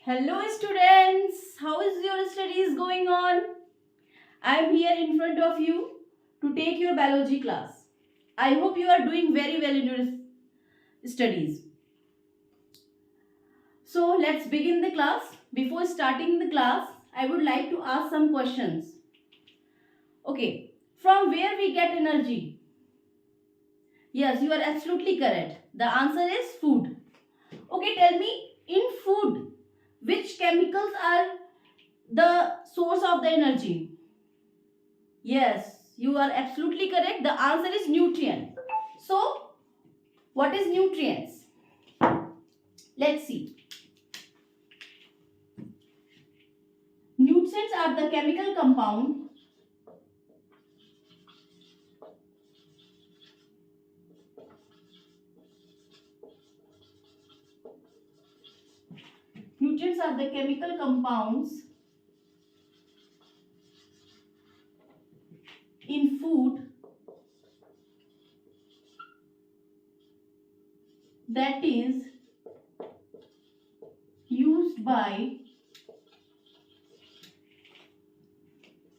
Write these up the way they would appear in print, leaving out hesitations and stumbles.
Hello students, how is your studies going on? I am here in front of you to take your biology class. I hope you are doing very well in your studies. So let's begin the class. Before starting the class, I would like to ask some questions. Okay, from where we get energy? Yes, you are absolutely correct. The answer is food. Okay, tell me, in food, which chemicals are the source of the energy? Yes, you are absolutely correct. The answer is nutrient. So, what is nutrients? Let's see. Nutrients are the chemical compound Nutrients are the chemical compounds in food that is used by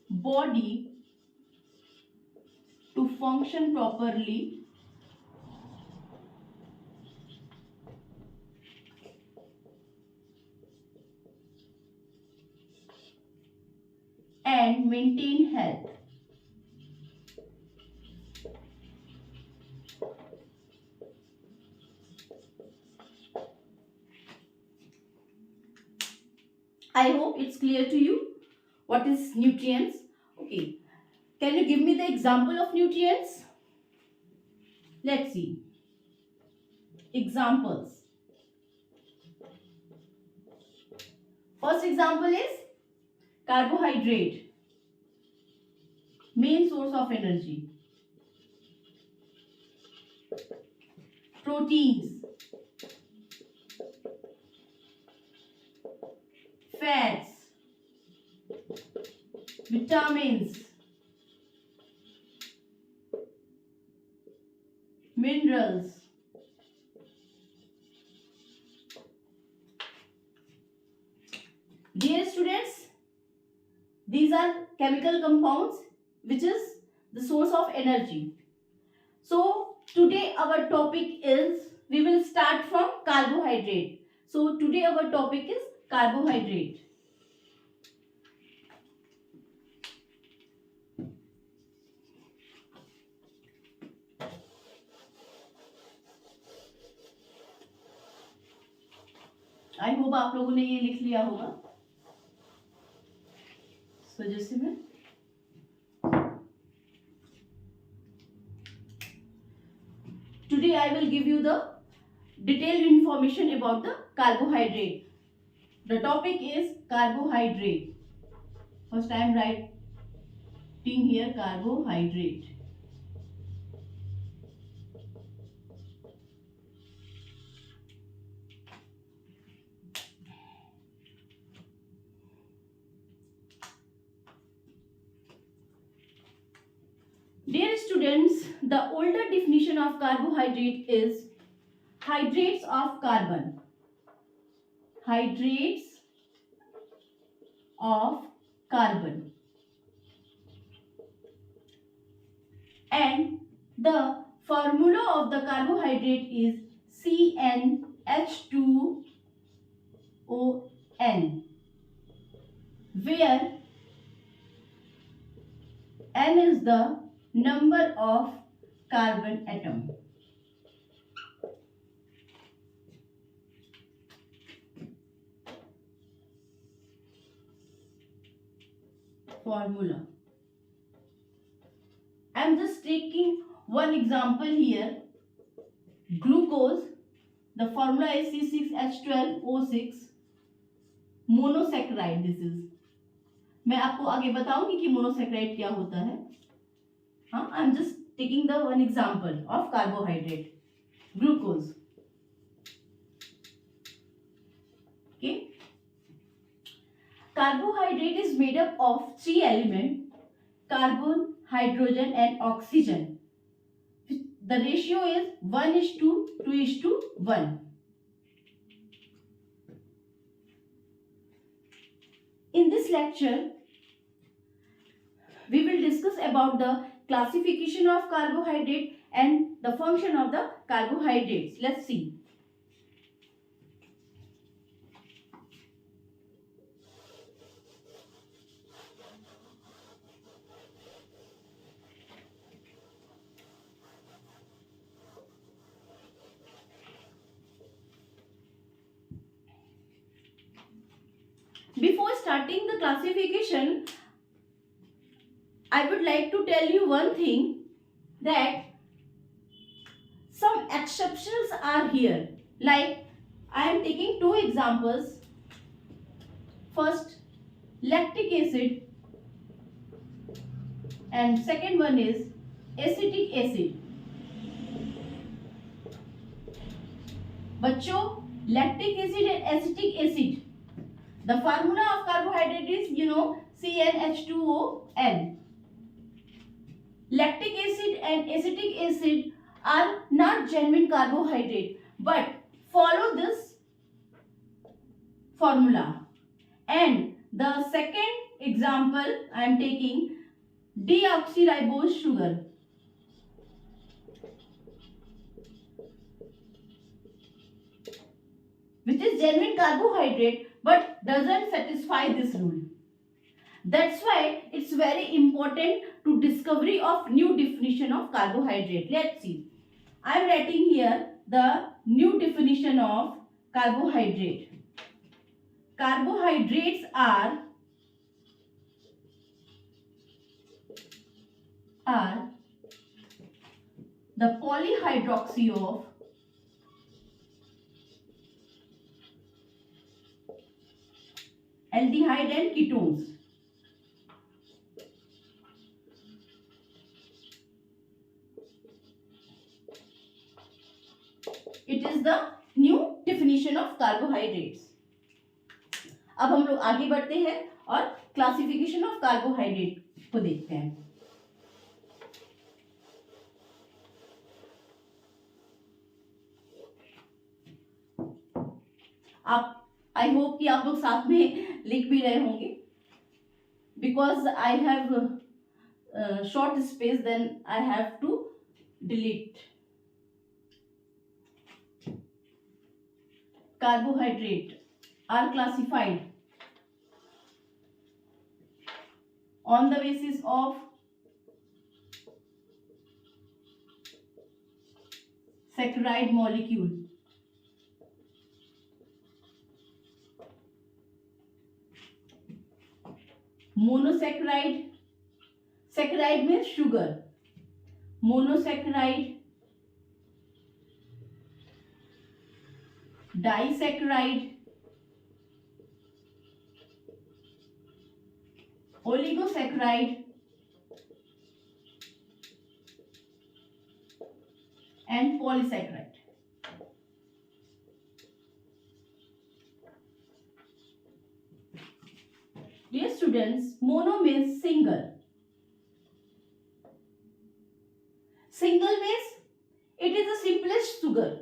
body to function properly and maintain health. I hope it's clear to you what is nutrients. Okay, can you give me the example of nutrients? Let's see. Examples. First example is carbohydrate, main source of energy. Proteins, fats, vitamins, minerals. Dear students, these are chemical compounds which is the source of energy. So today our topic is, we will start from carbohydrate. So today our topic is carbohydrate. I hope आप लोगों ने ये लिख लिया होगा. So जैसे में today I will give you the detailed information about the carbohydrate. The topic is carbohydrate. First I am writing here carbohydrate. Dear students, the older definition of carbohydrate is hydrates of carbon. Hydrates of carbon. And the formula of the carbohydrate is CnH2ON, where N is the number of carbon atom. Formula. I am just taking one example here. Glucose, the formula is C6H12O6 monosaccharide. This is, मैं आपको आगे बताऊंगी कि monosaccharide क्या होता है. हाँ, I am just taking the one example of carbohydrate, glucose. Okay, carbohydrate is made up of three elements: carbon, hydrogen and oxygen. The ratio is 1:2:1. In this lecture, we will discuss about the classification of carbohydrate and the function of the carbohydrates. Let's see. Before starting the classification, I would like to tell you one thing, that some exceptions are here. Like, I am taking two examples. First, lactic acid, and second one is acetic acid. बच्चों, lactic acid and acetic acid, the formula of carbohydrate is, CnH2ON. Lactic acid and acetic acid are not genuine carbohydrate, but follow this formula. And the second example I am taking, deoxyribose sugar. Which is genuine carbohydrate but doesn't satisfy this rule. That's why it's very important to discovery of new definition of carbohydrate. Let's see. I am writing here the new definition of carbohydrate. Carbohydrates are the polyhydroxy of aldehyde and ketones. It is the new definition of carbohydrates. अब हम लोग आगे बढ़ते हैं और classification of carbohydrate को देखते हैं. आप, आई होप कि आप लोग साथ में लिख भी रहे होंगे, because I have short space, then I have to delete. Carbohydrate are classified on the basis of saccharide molecule. Monosaccharide, saccharide means sugar. Monosaccharide, disaccharide, oligosaccharide, and polysaccharide. Dear students, mono means single. Single means it is the simplest sugar.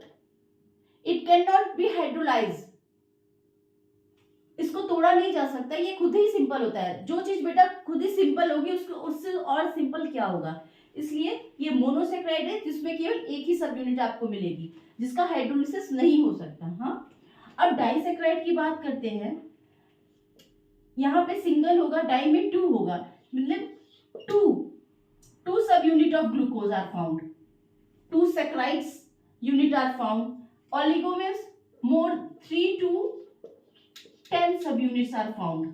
It cannot be hydrolyzed. इसको तोड़ा नहीं जा सकता, ये खुद ही simple होता है. जो चीज बेटा खुद ही सिंपल होगी उसको उससे और सिंपल क्या होगा. इसलिए ये मोनोसेक्राइड है जिसमें केवल एक ही सब यूनिट आपको मिलेगी, जिसका हाइड्रोलिसिस नहीं हो सकता. हाँ, अब डाइसेक्राइड की बात करते हैं. यहाँ पे सिंगल होगा, डाई में 2 होगा, मतलब 2 सब unit of glucose are found. 2 saccharides unit are found. Oligo means more 3 to 10 subunits are found.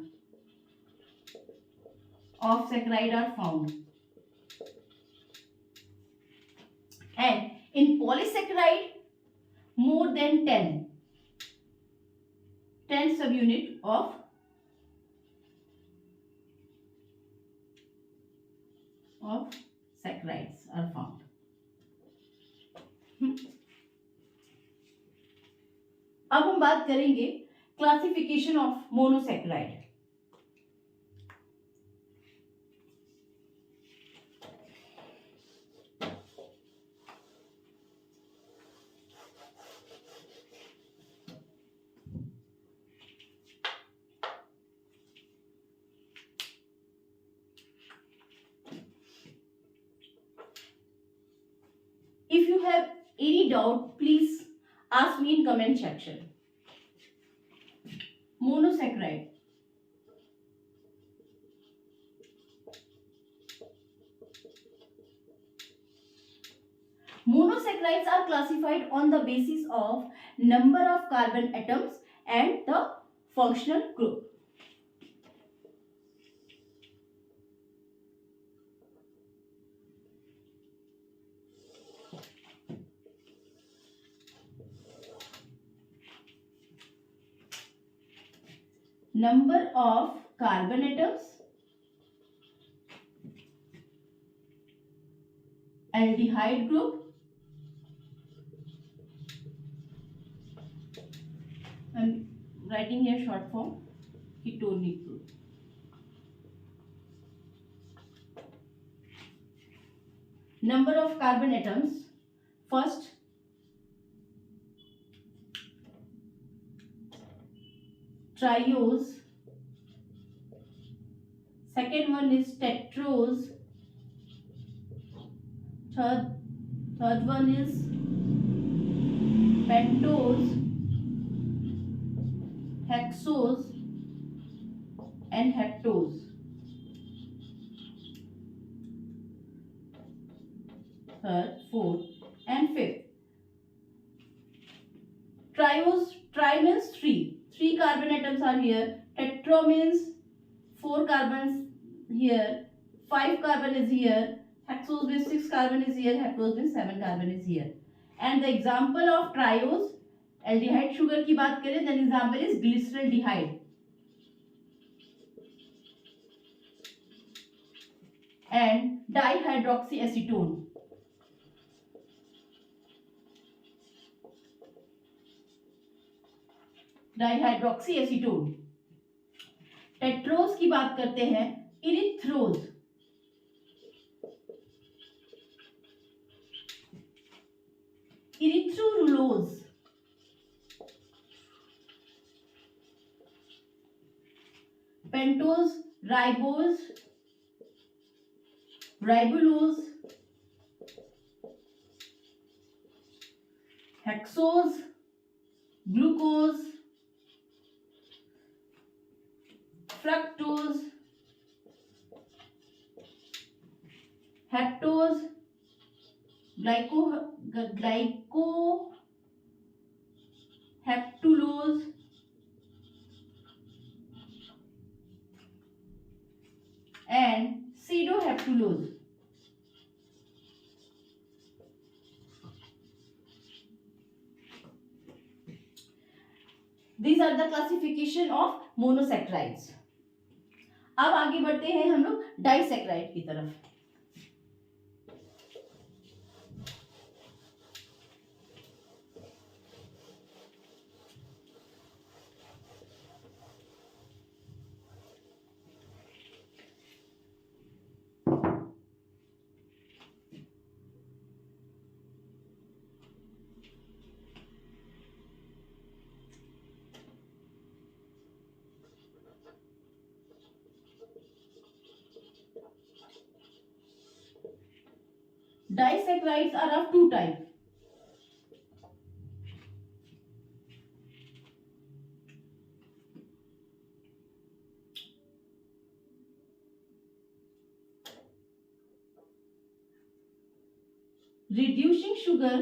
Of saccharide are found. And in polysaccharide, more than 10 subunit of saccharides are found. अब हम बात करेंगे classification of monosaccharide. any doubt, please ask me in comment section. Monosaccharide. Monosaccharides are classified on the basis of number of carbon atoms and the functional group. Number of carbon atoms, aldehyde group, I'm writing here short form, ketonic group. Number of carbon atoms, first triose, second one is tetrose, third one is pentose, hexose and heptose. Third, fourth and fifth. Triose, tri means three. Three carbon atoms are here. Tetro means 4 carbons here. 5 carbon is here. Hexose means 6 carbon is here. Heptose means 7 carbon is here. And the example of triose aldehyde sugar की बात करें, then example is glyceraldehyde and dihydroxyacetone. Dihydroxyacetone. Tetrose की बात करते हैं, erythrose, erythrulose, pentose, ribose, ribulose, hexose, glucose, fructose, heptose, glucoheptulose, and pseudoheptulose. These are the classification of monosaccharides. अब आगे बढ़ते हैं हम लोग डाइसैक्राइड की तरफ. Disaccharides are of two types. Reducing sugar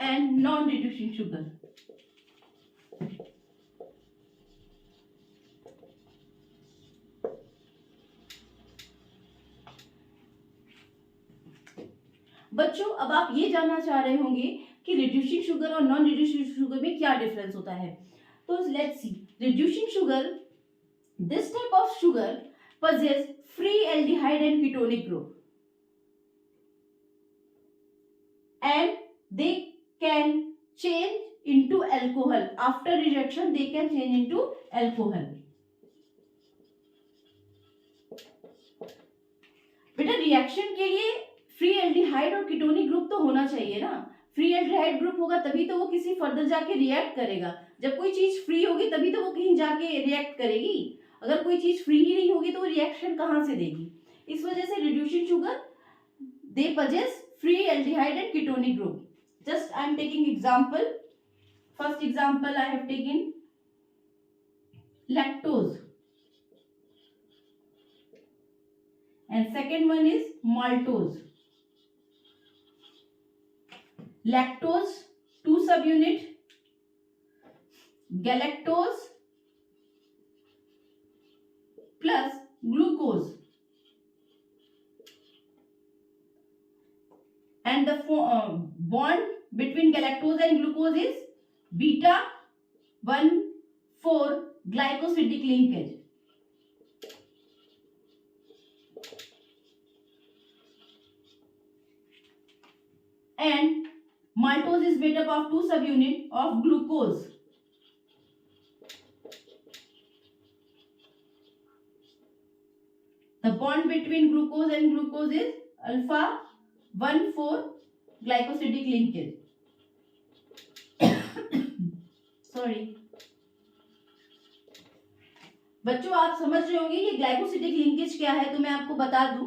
and non-reducing sugar. बच्चों, अब आप ये जानना चाह रहे होंगे कि रिड्यूसिंग शुगर और नॉन रिड्यूसिंग शुगर में क्या डिफरेंस होता है. तो let's see. Reducing sugar, this type of sugar possess free aldehyde and ketonic group, and they can change into alcohol. After reduction they can change into alcohol. बेटा, reaction के लिए free aldehyde और ketonic group तो होना चाहिए ना. Free aldehyde group होगा तभी तो वो किसी फर्दर जाके रिएक्ट करेगा. जब कोई चीज फ्री होगी तभी तो वो कहीं जाके रिएक्ट करेगी. अगर कोई चीज फ्री ही नहीं होगी तो रिएक्शन कहाँ से देगी? इस वजह से reducing sugar they possess free aldehyde and ketonic group. Just I am taking example. First example I have taken lactose, and second one is maltose. Lactose 2 subunit, galactose plus glucose, and the bond between galactose and glucose is beta 1,4 glycosidic linkage. And maltose is made up of 2 subunits of glucose. The bond between glucose and glucose is alpha 1,4 glycosidic linkage. Sorry. बच्चों आप समझ रहे होंगे ये glycosidic linkage क्या है, तो मैं आपको बता दूं,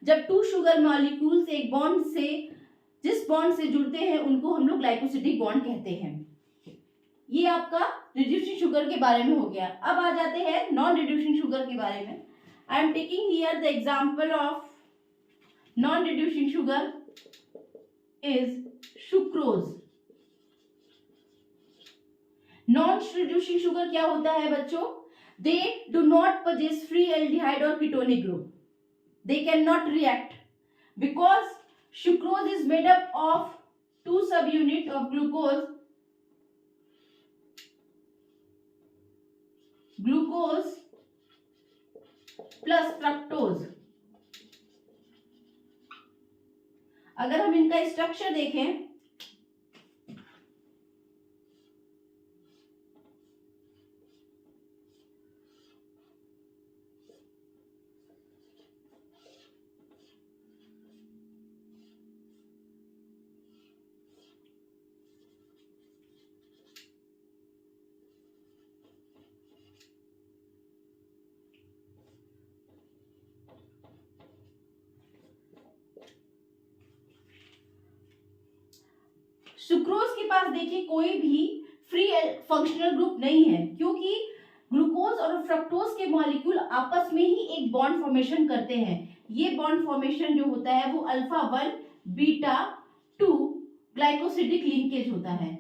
जब 2 शुगर मॉलिक्यूल्स एक बॉन्ड से जिस बॉन्ड से जुड़ते हैं उनको हम लोग ग्लाइकोसिडिक बॉन्ड कहते हैं। ये आपका रिड्यूसिंग शुगर के बारे में हो गया। अब आ जाते हैं नॉन रिड्यूसिंग शुगर के बारे में। I am taking here the example of non reducing sugar is sucrose. Non reducing sugar क्या होता है बच्चों? They do not possess free aldehyde or ketonic group. They cannot react because sucrose is made up of 2 subunits of glucose plus fructose. अगर हम इनका structure देखें, sucrose के पास देखिए कोई भी फ्री फंक्शनल ग्रुप नहीं है, क्योंकि ग्लूकोज और फ्रक्टोज के मॉलिक्यूल आपस में ही एक बॉन्ड फॉर्मेशन करते हैं। ये बॉन्ड फॉर्मेशन जो होता है वो अल्फा 1 बीटा 2 ग्लाइकोसिडिक लिंकेज होता है।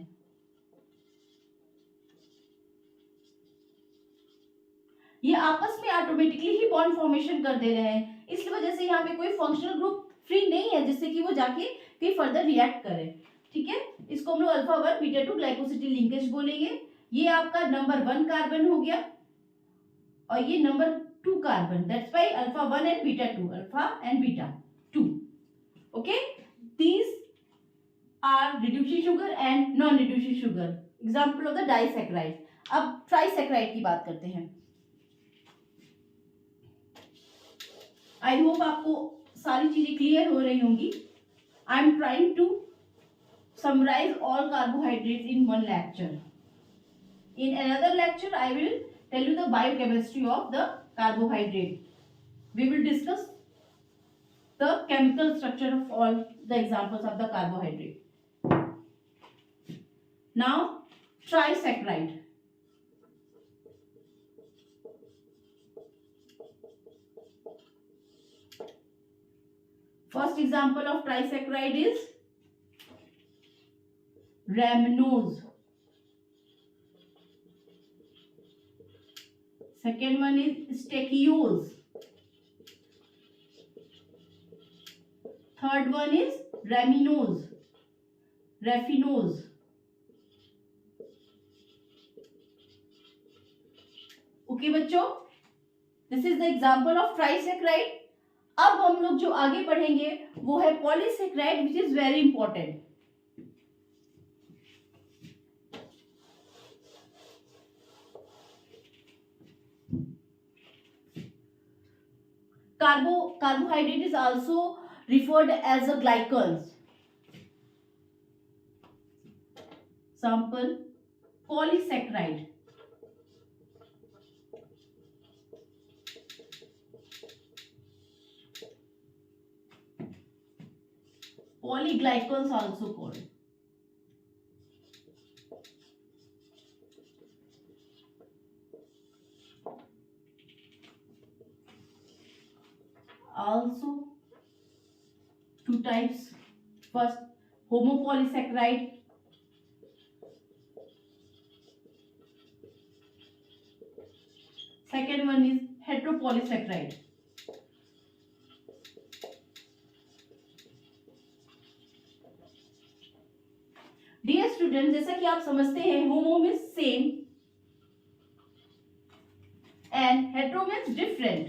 ये आपस में ऑटोमेटिकली ही बॉन्ड फॉर्मेशन कर दे रहे हैं, इस वजह से यहाँ पे कोई फंक्शनल ग्रुप फ्री नहीं है जिससे कि वो जाके कहीं फर्दर रिएक्ट करे। ठीक है, इसको हम लोग अल्फा 1 बीटा 2 ग्लाइकोसिडिक लिंकेज बोलेंगे। ये आपका नंबर 1 कार्बन हो गया और ये number 2 carbon, that's why alpha 1 and beta 2, alpha and beta 2। Okay, these are reducing sugar and non reducing sugar, example of the disaccharide. अब ट्राइसैकेराइड की बात करते हैं। आई होप आपको सारी चीजें क्लियर हो रही होंगी। I am trying to summarize all carbohydrates in one lecture. In another lecture, I will tell you the biochemistry of the carbohydrate. We will discuss the chemical structure of all the examples of the carbohydrate. Now, trisaccharide. First example of trisaccharide is ramenose. Second one is stachyose. Third one is raffinose. Okay बच्चों, this is the example of trisaccharide. अब हम लोग जो आगे पढ़ेंगे वो है polysaccharide, which is very important. Carbohydrate is also referred as a glycans. Example, polysaccharide. polyglycans also called. Also two types. First, homopolysaccharide. Second one is heteropolysaccharide. Dear student, जैसा कि आप समझते हैं, homo means same and hetero means different.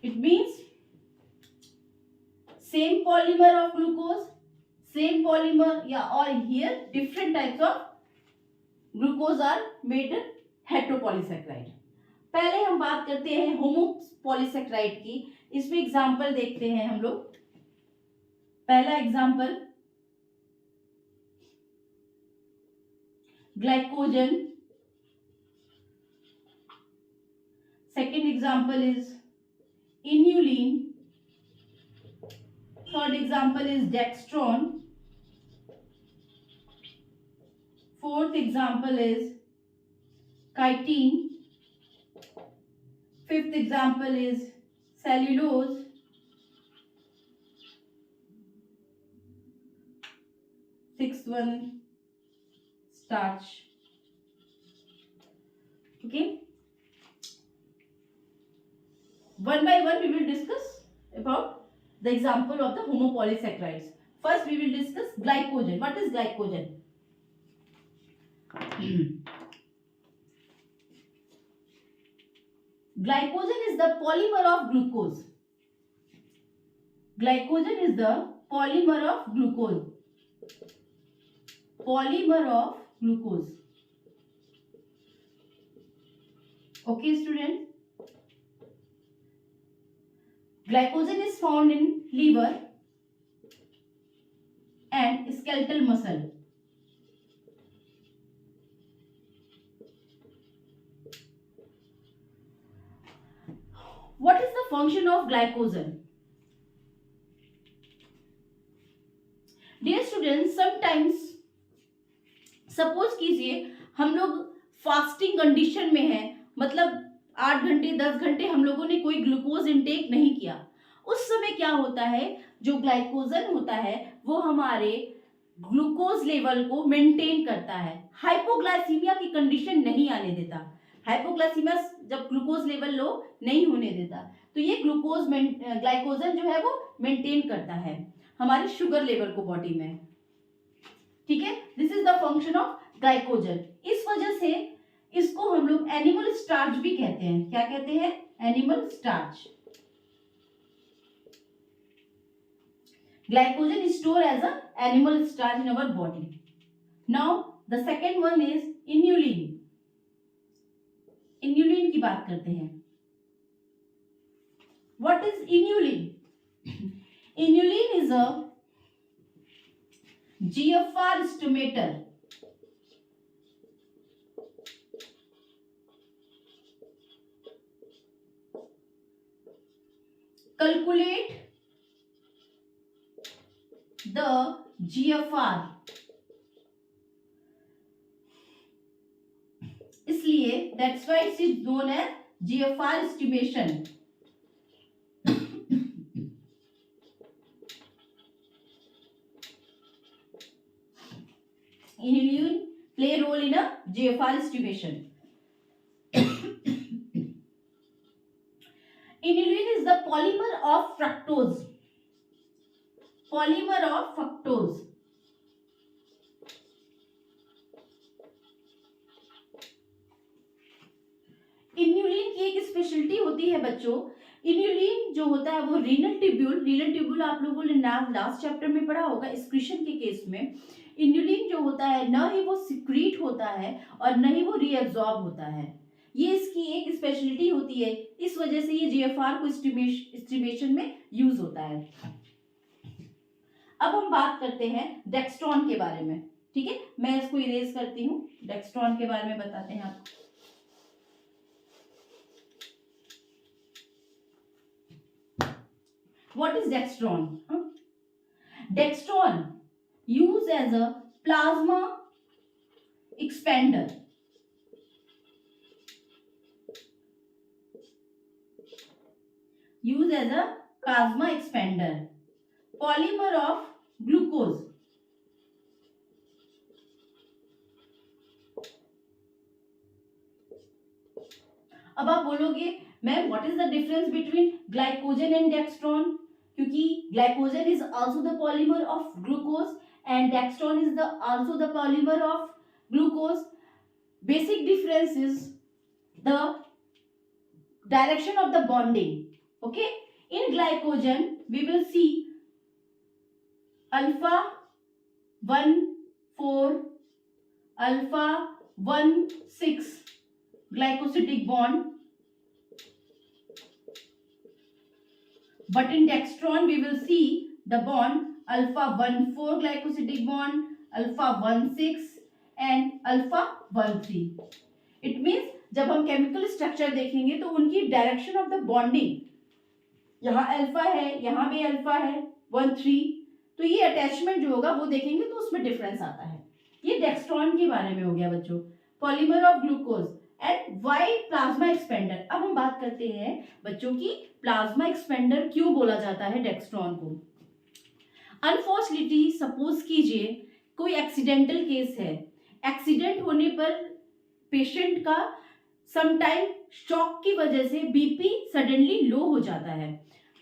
It means same polymer of glucose, same polymer, या और here different types of glucose are made heteropolysaccharide. पहले हम बात करते हैं होमोपॉलीसैकेराइड की. इसमें एग्जांपल देखते हैं हम लोग. पहला example glycogen. Second example is inulin. Third example is dextran. Fourth example is chitin. Fifth example is cellulose. Sixth one, starch. Okay. One by one, we will discuss about the example of the homopolysaccharides. First, we will discuss glycogen. What is glycogen? Glycogen is the polymer of glucose. Glycogen is the polymer of glucose. Polymer of glucose. Okay, students. Glycogen is found in liver and skeletal muscle. What is the function of glycogen? Dear students, sometimes suppose कीजिए हम लोग fasting condition में हैं, मतलब 8 घंटे 10 घंटे हम लोगों ने कोई ग्लूकोज इनटेक नहीं किया. उस समय क्या होता है, जो ग्लाइकोजन होता है वो हमारे ग्लूकोज लेवल को मेंटेन करता है, हाइपोग्लाइसीमिया की कंडीशन नहीं आने देता. हाइपोग्लाइसीमिया जब ग्लूकोज लेवल लो नहीं होने देता, तो ये ग्लाइकोजन जो है वो मेंटेन करता है हमारे शुगर लेवल को बॉडी में. ठीक है, this is the function of glycogen. इस वजह से इसको हम लोग एनिमल स्टार्च भी कहते हैं. क्या कहते हैं? Animal starch. Glycogen is store as a animal starch in our body. Now the second one is inulin. Inulin की बात करते हैं. What is inulin? Inulin is a GFR estimator. Calculate the GFR. इसलिए that's why it is known as GFR estimation. Inulin play a role in a GFR estimation. Inulin is the polymer of fructose. Polymer of fructose. Inulin की एक speciality होती है बच्चों. Inulin जो होता है वो रीनल ट्यूब्यूल आप लोगों ने लास्ट चैप्टर में पढ़ा होगा एक्सक्रीशन के केस में. इन्यूलिन जो होता है न ही वो सिक्रीट होता है और न ही वो रीअब्सॉर्ब होता है. ये इसकी एक स्पेशलिटी होती है, इस वजह से ये जीएफआर को एस्टिमेशन में यूज होता है. अब हम बात करते हैं डेक्स्ट्रॉन के बारे में. ठीक है, मैं इसको इरेज करती हूँ. डेक्स्ट्रॉन के बारे में बताते हैं आपको. What is dextran? Dextran used as a plasma expander. Used as a plasma expander. Polymer of glucose. अब आप बोलोगे ma'am what is the difference between glycogen and dextran, क्योंकि glycogen is also the polymer of glucose and dextran is the also the polymer of glucose. Basic difference is the direction of the bonding. Okay, in glycogen we will see alpha 1 4 alpha 1 6 glycosidic bond, but in dextran we will see the bond alpha 1 4 glycosidic bond, alpha 1 6 and alpha 1 3. It means जब हम chemical structure देखेंगे तो उनकी direction of the bonding, यहाँ alpha है यहाँ भी alpha है 1 3, तो ये अटैचमेंट जो होगा वो देखेंगे तो उसमें डिफरेंस आता है. ये डेक्स्ट्रॉन के बारे में हो गया बच्चों, polymer of glucose and why plasma expander. अब हम बात करते हैं बच्चों की प्लाज्मा एक्सपेंडर क्यों बोला जाता है डेक्स्ट्रॉन को. अनफॉर्चुनेटली सपोज कीजिए कोई एक्सीडेंटल केस है, एक्सीडेंट होने पर पेशेंट का समटाइम शॉक की वजह से बीपी सडनली लो हो जाता है.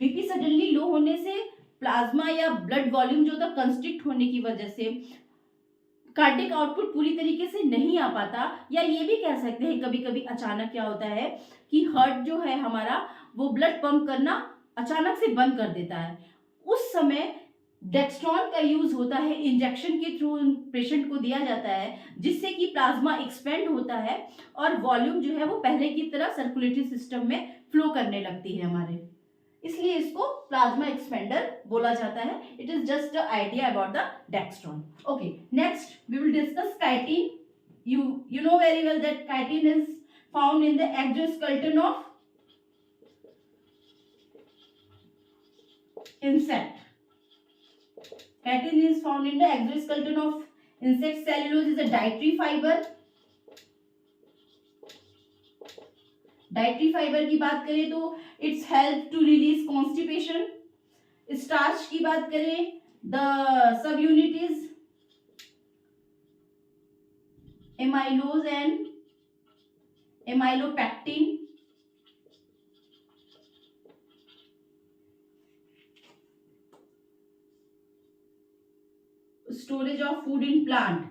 बीपी सडनली लो होने से प्लाज्मा या ब्लड वॉल्यूम जो था कंस्ट्रिक्ट होने की वजह से कार्डिक आउटपुट पूरी तरीके से नहीं आ पाता, या ये भी कह सकते हैं कभी कभी अचानक क्या होता है कि हार्ट जो है हमारा वो ब्लड पंप करना अचानक से बंद कर देता है. उस समय डेक्स्ट्रॉन का यूज होता है, इंजेक्शन के थ्रू पेशेंट को दिया जाता है जिससे कि प्लाज्मा एक्सपेंड होता है और वॉल्यूम जो है वो पहले की तरह सर्कुलेटरी सिस्टम में फ्लो करने लगती है हमारे, इसलिए इसको प्लाज्मा एक्सपेंडर बोला जाता है. It is just a idea about the dextran. Okay, next we will discuss chitin. you know very well that chitin is found in the exoskeleton of insect. Chitin is found in the exoskeleton of insect. Cellulose is a dietary fiber. Dietary fibre की बात करें तो it's help to release constipation. Starch की बात करें the sub unit is amylose and amylopectin. Storage of food in plant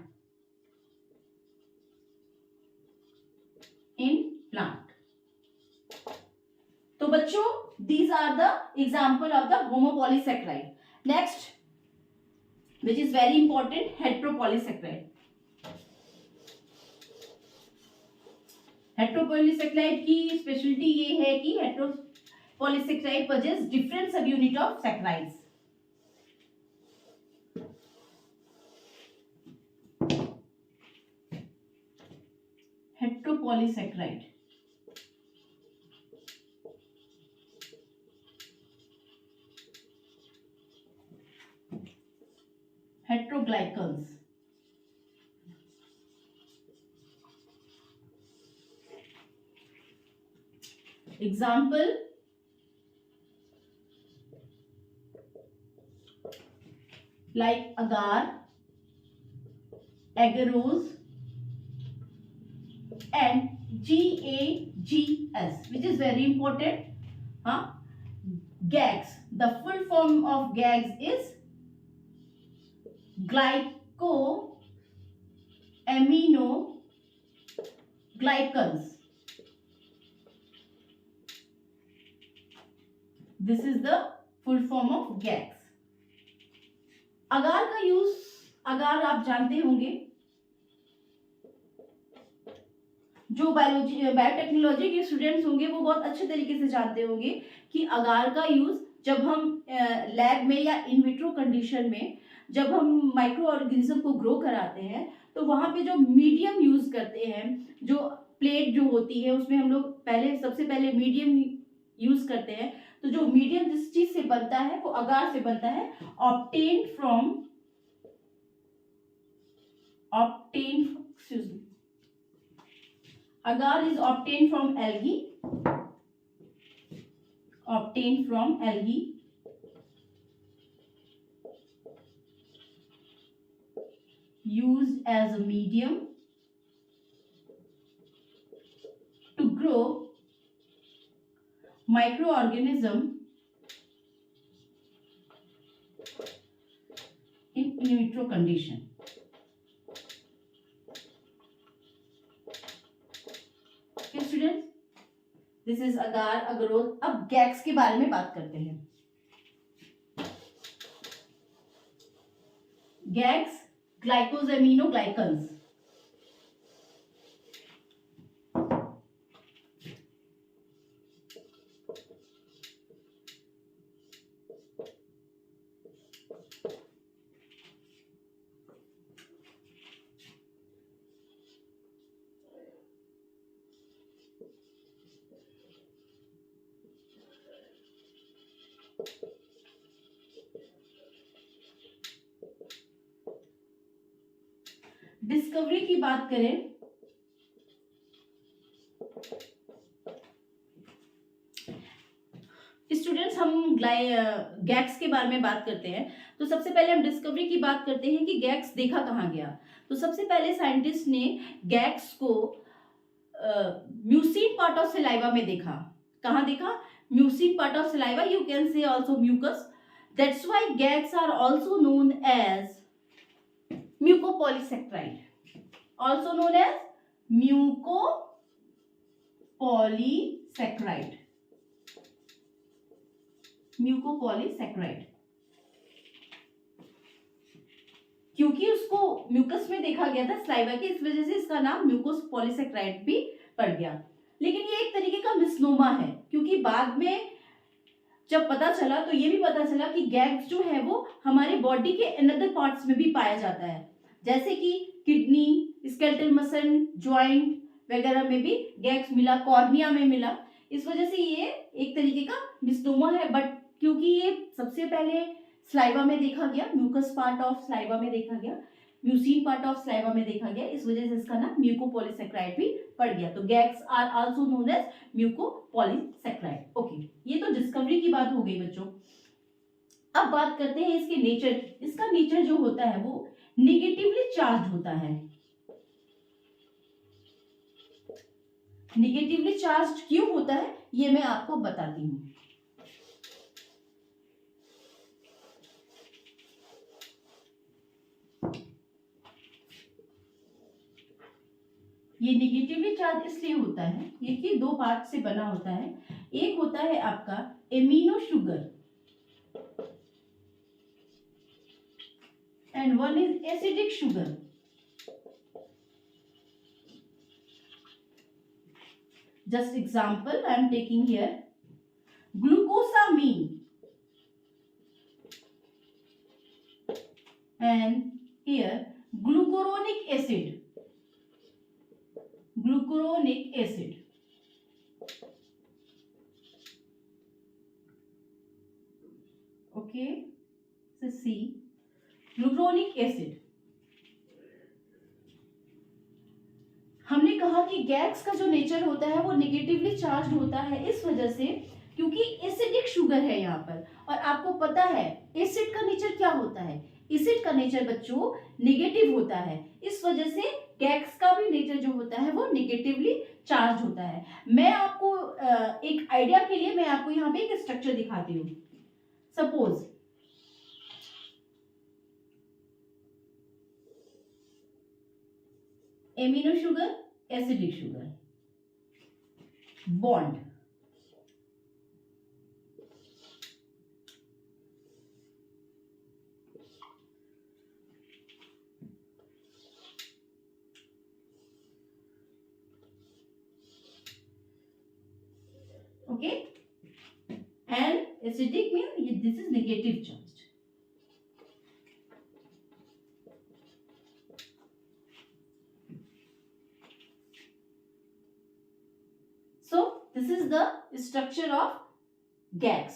तो बच्चों these are the example of the homopolysaccharide. Next, which is very important, heteropolysaccharide. हेट्रोपॉलीसेक्राइड की speciality ये है कि हेट्रोपॉलीसेक्राइड possess different subunit of saccharides. हेट्रोपॉलीसेक्राइड heteroglycans. Example, like agar, agarose and GAGs, which is very important. GAGs, the full form of GAGs is glycoaminoglycans. This is the full form of GAGs. अगार का use, अगार आप जानते होंगे, जो biotechnology के students होंगे वो बहुत अच्छे तरीके से जानते होंगे कि अगार का यूज जब हम लैब में या इन विट्रो कंडीशन में जब हम माइक्रो ऑर्गेनिज्म को ग्रो कराते हैं तो वहाँ पे जो मीडियम यूज करते हैं, जो प्लेट जो होती है उसमें हम लोग सबसे पहले मीडियम यूज करते हैं. तो जो मीडियम जिस चीज से बनता है वो अगार से बनता है, obtained from agar is obtained from algae used as a medium to grow microorganism in in vitro condition. Okay students, this is agar agarose. अब गैक्स के बारे में बात करते हैं. गैक्स ग्लाइकोजेमिनोग्लाइकन्स. डिस्कवरी की बात करें स्टूडेंट्स, हम गैक्स के बारे में बात करते हैं तो सबसे पहले हम डिस्कवरी की बात करते हैं कि गैक्स देखा कहाँ गया. तो सबसे पहले साइंटिस्ट ने गैक्स को म्यूसिन पार्ट ऑफ सलाइवा में देखा. कहाँ देखा? Mucin part of saliva. You can say also mucus. That's why GAGs are also known as mucopolysaccharide, also known as mucopolysaccharide. क्योंकि उसको म्यूकस में देखा गया था स्लाइवा के, इस वजह से इसका नाम म्यूकोपॉलीसैकेराइड भी पड़ गया. लेकिन ये एक तरीके का मिसनोमा है, क्योंकि बाद में जब पता चला तो ये भी पता चला कि गैग्स जो है वो हमारे बॉडी के अनदर पार्ट्स में भी पाया जाता है, जैसे कि किडनी, स्केलेटल मसल, जॉइंट वगैरह में भी गैग्स मिला, कॉर्निया में मिला. इस वजह से ये एक तरीके का मिसनोमा है. बट क्योंकि ये सबसे पहले स्लाइवा में देखा गया, म्यूकस पार्ट ऑफ स्लाइवा में देखा गया, म्यूसिन पार्ट ऑफ स्लाइवा में देखा गया, इस वजह से इसका नाम म्यूकोपॉलीसैकेराइड भी पड़ गया. तो GAGs are also known as mucopolysaccharide. Okay, ये तो डिस्कवरी की बात हो गई बच्चों. अब बात करते हैं इसके नेचर की. इसका नेचर जो होता है वो नेगेटिवली चार्ज होता है. नेगेटिवली चार्ज क्यों होता है ये मैं आपको बताती हूं. ये नेगेटिवली चार्ज इसलिए होता है, ये कि दो पार्ट से बना होता है. एक होता है आपका amino sugar and one is acidic sugar. Just example I am taking here, glucosamine and here glucuronic acid. Okay, so see, gluconic acid. हमने कहा कि गैस का जो नेचर होता है वो नेगेटिवली चार्ज होता है, इस वजह से क्योंकि एसिडिक शुगर है यहाँ पर. और आपको पता है एसिड का नेचर क्या होता है? एसिड का नेचर बच्चों नेगेटिव होता है. इस वजह से गैस का भी नेचर जो होता है वो नेगेटिवली चार्ज होता है. मैं आपको एक आइडिया के लिए मैं आपको यहाँ पे एक स्ट्रक्चर दिखाती हूँ. Suppose amino sugar, acidic sugar, bond. Okay, and acidic means this is negative charge. So this is the structure of GAGs,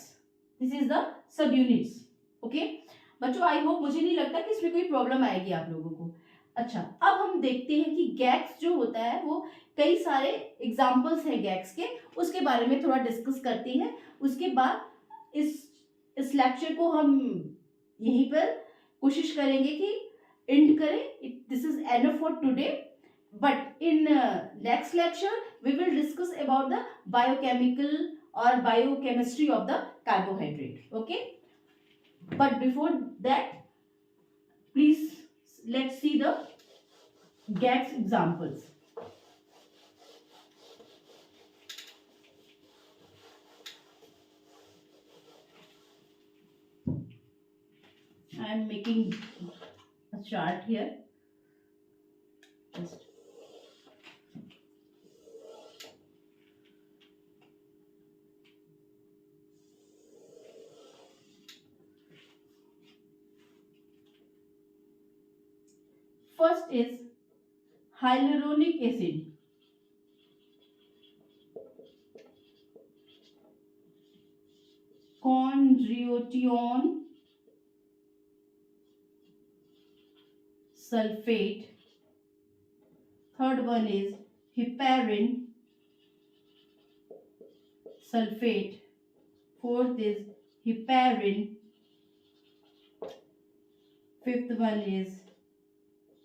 this is the subunits. Okay बच्चों, आई होप, मुझे नहीं लगता कि इसमें कोई प्रॉब्लम आएगी आप लोगों को। अच्छा, अब हम देखते हैं कि गैक्स जो होता है वो कई सारे एग्जाम्पल्स हैं गैक्स के, उसके बारे में थोड़ा डिस्कस करते हैं। उसके बाद इस लेक्चर को हम यहीं पर कोशिश करेंगे कि एंड करें। This is enough for today, but in next lecture we will discuss about the biochemical or biochemistry of the carbohydrate. Okay, but before that, please let's see the GATS examples. I am making a chart here. Just first is hyaluronic acid. Chondroitin sulfate. Third one is heparin sulfate. Fourth is heparin. Fifth one is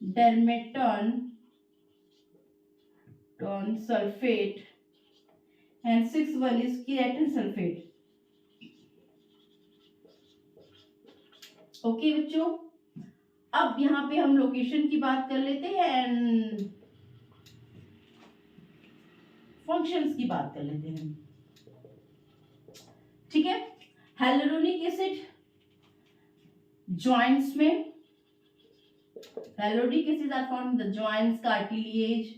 dermaton sulfate, and sixth one is keratin sulfate. Okay बच्चों, अब यहाँ पे हम location की बात कर लेते हैं एंड फंक्शंस की बात कर लेते हैं। ठीक है, हाइलुरोनिक एसिड जॉइंट्स में, hyaluronic acid are found in the joints, cartilage,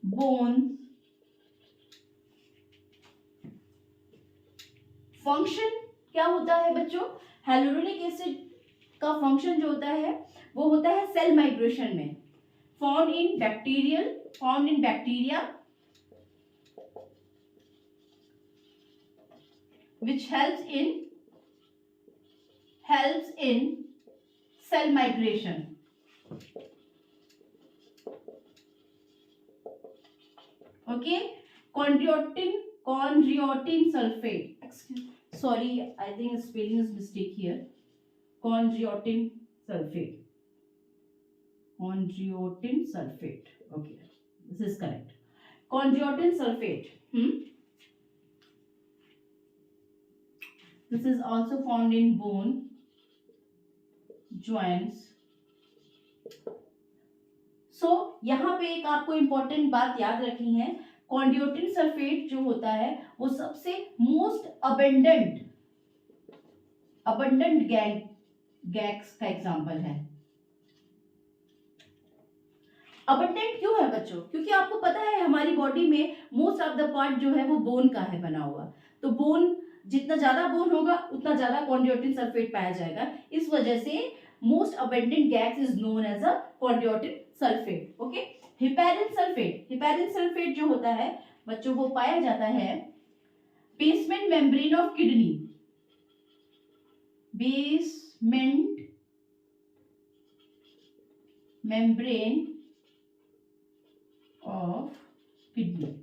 bone. Function क्या होता है बच्चों? हाइलुरोनिक एसिड का फंक्शन जो होता है वो होता है सेल माइग्रेशन में, found in bacteria which helps in cell migration. Okay, chondroitin sulfate. Sorry, I think spelling is mistake here. Chondroitin sulfate. Okay, this is correct. Chondroitin sulfate. This is also found in bone, joints. So यहाँ पे एक आपको important बात याद रखनी है, chondroitin sulphate जो होता है वो सबसे मोस्ट अबंडेंट गैक्स का एग्जाम्पल है। अबंडेंट क्यों है बच्चों? क्योंकि आपको पता है हमारी बॉडी में मोस्ट ऑफ द पार्ट जो है वो बोन का है बना हुआ, तो बोन, जितना ज्यादा बोन होगा उतना ज्यादा chondroitin सल्फेट पाया जाएगा। इस वजह से most abundant gas is known as a chondroitin sulphate. Okay, heparin sulphate जो होता है बच्चों वो पाया जाता है basement membrane of kidney, basement membrane of kidney.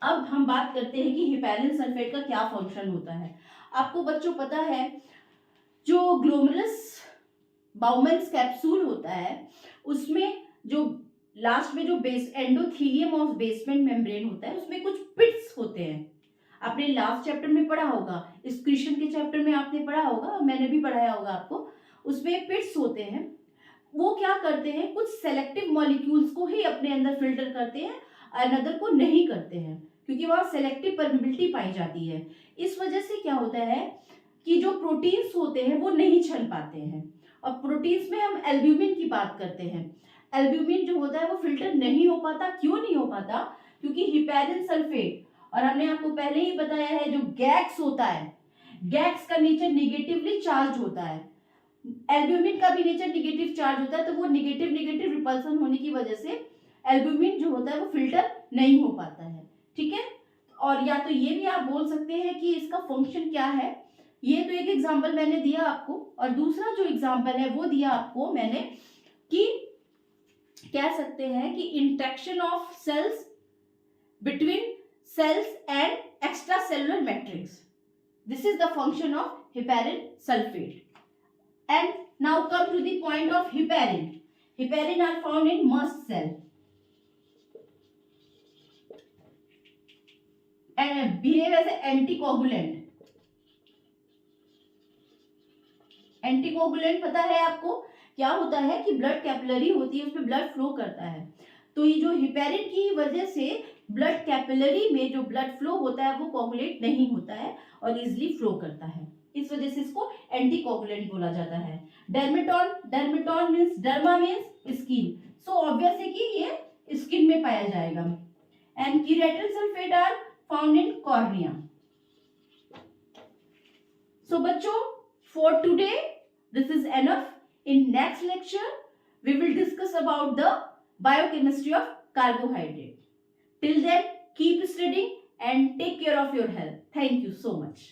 अब हम बात करते हैं कि हेपेरिन सल्फेट का क्या फंक्शन होता है। आपको बच्चों पता है जो ग्लोमेरुलस बाउमेन्स कैप्सूल होता है उसमें जो लास्ट में जो एंडोथीलियम ऑफ बेसमेंट मेम्ब्रेन होता है उसमें कुछ पिट्स होते हैं। आपने लास्ट चैप्टर में पढ़ा होगा, एक्सक्रीशन के चैप्टर में आपने पढ़ा होगा, मैंने भी पढ़ाया होगा आपको। उसमें पिट्स होते हैं, वो क्या करते हैं, कुछ सेलेक्टिव मॉलिक्यूल्स को ही अपने अंदर फिल्टर करते हैं, अनदर को नहीं करते हैं, क्योंकि वहां सेलेक्टिव परमिबिलिटी पाई जाती है। इस वजह से क्या होता है कि जो प्रोटीन्स होते हैं वो नहीं छन पाते हैं। और प्रोटीन्स में हम एल्ब्यूमिन की बात करते हैं। एल्ब्यूमिन जो होता है वो फिल्टर नहीं हो पाता। क्यों नहीं हो पाता? क्योंकि हेपेरिन सल्फेट, और हमने आपको पहले ही बताया है जो गैक्स होता है, गैक्स का नेचर निगेटिवली चार्ज होता है, एल्ब्यूमिन का भी नेचर निगेटिव चार्ज होता है, तो वो निगेटिव रिपल्सन होने की वजह से एल्ब्यूमिन जो होता है वो फिल्टर नहीं हो पाता है, ठीक है। और या तो ये भी आप बोल सकते हैं कि इसका फंक्शन क्या है। ये तो एक एग्जांपल मैंने दिया आपको, और दूसरा जो एग्जांपल है वो दिया आपको मैंने कि कह सकते हैं कि interaction of cells between cells and extra cellular matrix, this is the function of heparin sulfate. And now come to the point of heparin. Heparin are found in mast cell and behave as an anticoagulant. Anticoagulant पता है आपको क्या होता है कि blood capillary होती है, उसमें ब्लड फ्लो करता है। तो ये जो हिपेरिन की वजह से ब्लड कैपिलरी में जो ब्लड फ्लो होता है वो कोगुलेट नहीं होता है और इजिली फ्लो करता है, इस वजह से इसको एंटीकोगुलेंट बोला जाता है। Dermatan, dermatan means derma means skin, so obvious है कि ये स्किन में पाया जाएगा। And keratin sulphate are found in cornea. So बच्चों, for today this is enough. In next lecture we will discuss about the biochemistry of carbohydrate. Till then, keep studying and take care of your health. Thank you so much.